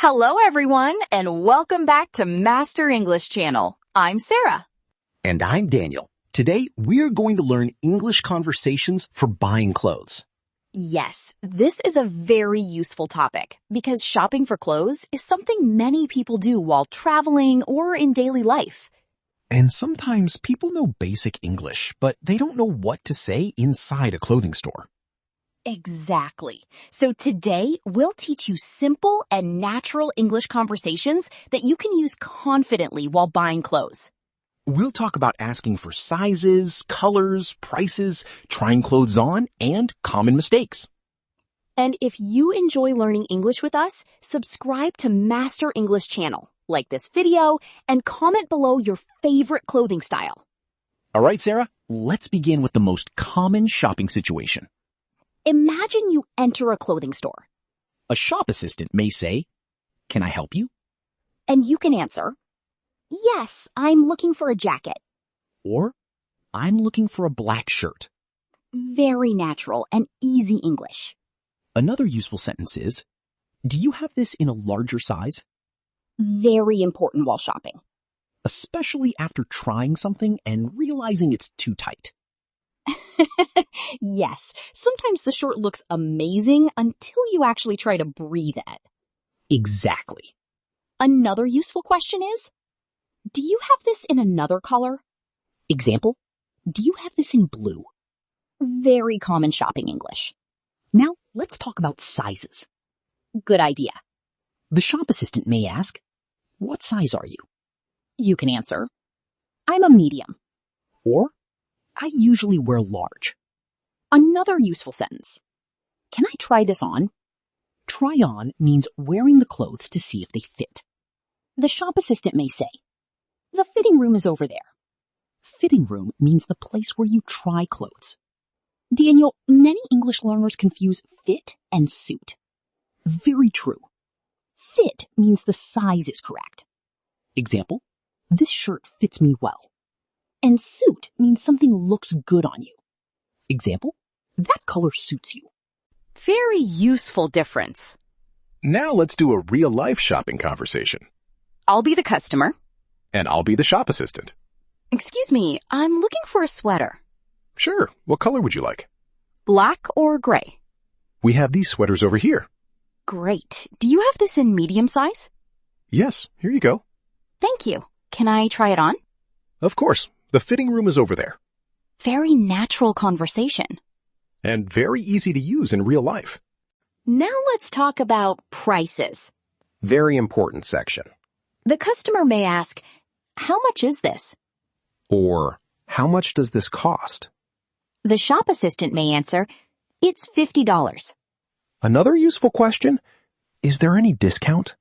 Hello, everyone, and welcome back to Master English Channel. I'm Sarah. And I'm Daniel. Today, we're going to learn English conversations for buying clothes. Yes, this is a very useful topic because shopping for clothes is something many people do while traveling or in daily life. And sometimes people know basic English, but they don't know what to say inside a clothing store. Exactly. So today, we'll teach you simple and natural English conversations that you can use confidently while buying clothes. We'll talk about asking for sizes, colors, prices, trying clothes on, and common mistakes. And if you enjoy learning English with us, subscribe to Master English Channel, like this video, and comment below your favorite clothing style. All right, Sarah, let's begin with the most common shopping situation. Imagine you enter a clothing store. A shop assistant may say, "Can I help you?" And you can answer, "Yes, I'm looking for a jacket." Or, "I'm looking for a black shirt." Very natural and easy English. Another useful sentence is, "Do you have this in a larger size?" Very important while shopping. Especially after trying something and realizing it's too tight. Yes, sometimes the shirt looks amazing until you actually try to breathe it. Exactly. Another useful question is, do you have this in another color? Example, do you have this in blue? Very common shopping English. Now, let's talk about sizes. Good idea. The shop assistant may ask, "What size are you?" You can answer, "I'm a medium." Or, "I usually wear large." Another useful sentence. Can I try this on? Try on means wearing the clothes to see if they fit. The shop assistant may say, "The fitting room is over there." Fitting room means the place where you try clothes. Daniel, many English learners confuse fit and suit. Very true. Fit means the size is correct. Example, this shirt fits me well. And suit means something looks good on you. Example, that color suits you. Very useful difference. Now let's do a real-life shopping conversation. I'll be the customer. And I'll be the shop assistant. Excuse me, I'm looking for a sweater. Sure, what color would you like? Black or gray? We have these sweaters over here. Great. Do you have this in medium size? Yes, here you go. Thank you. Can I try it on? Of course, the fitting room is over there. Very natural conversation. And very easy to use in real life. Now let's talk about prices. Very important section. The customer may ask, "How much is this?" Or, how much does this cost? The shop assistant may answer, "It's $50. Another useful question, is there any discount?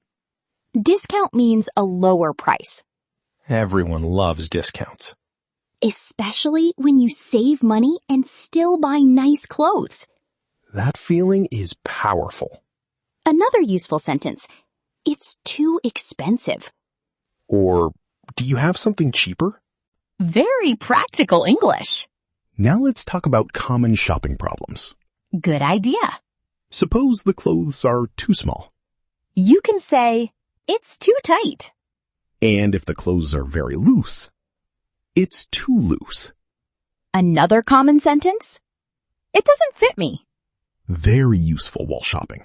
Discount means a lower price. Everyone loves discounts. Especially when you save money and still buy nice clothes. That feeling is powerful. Another useful sentence, "It's too expensive." Or, do you have something cheaper? Very practical English. Now let's talk about common shopping problems. Good idea. Suppose the clothes are too small. You can say, "It's too tight." And if the clothes are very loose, it's too loose. Another common sentence, "It doesn't fit me." Very useful while shopping.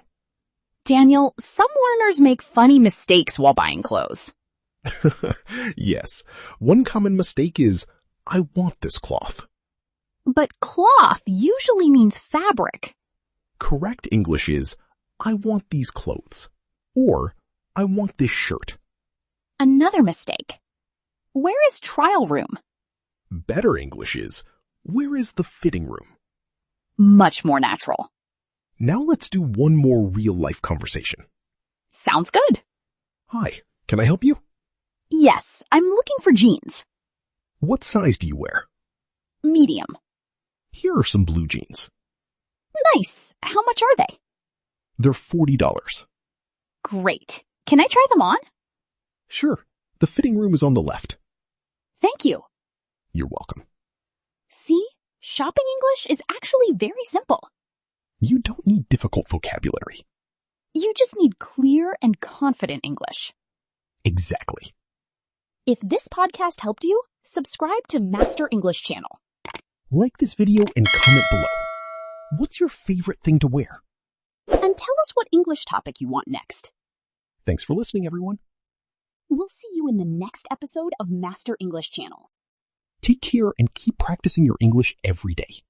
Daniel, some learners make funny mistakes while buying clothes. Yes, one common mistake is, "I want this cloth." But cloth usually means fabric. Correct English is, "I want these clothes." Or, "I want this shirt." Another mistake. Where is trial room? Better English is, "Where is the fitting room?" Much more natural. Now let's do one more real-life conversation. Sounds good. Hi, can I help you? Yes, I'm looking for jeans. What size do you wear? Medium. Here are some blue jeans. Nice. How much are they? They're $40. Great. Can I try them on? Sure, the fitting room is on the left. Thank you. You're welcome. See, shopping English is actually very simple. You don't need difficult vocabulary. You just need clear and confident English. Exactly. If this podcast helped you, subscribe to Master English Channel. Like this video and comment below. What's your favorite thing to wear? And tell us what English topic you want next. Thanks for listening, everyone. We'll see you in the next episode of Master English Channel. Take care and keep practicing your English every day.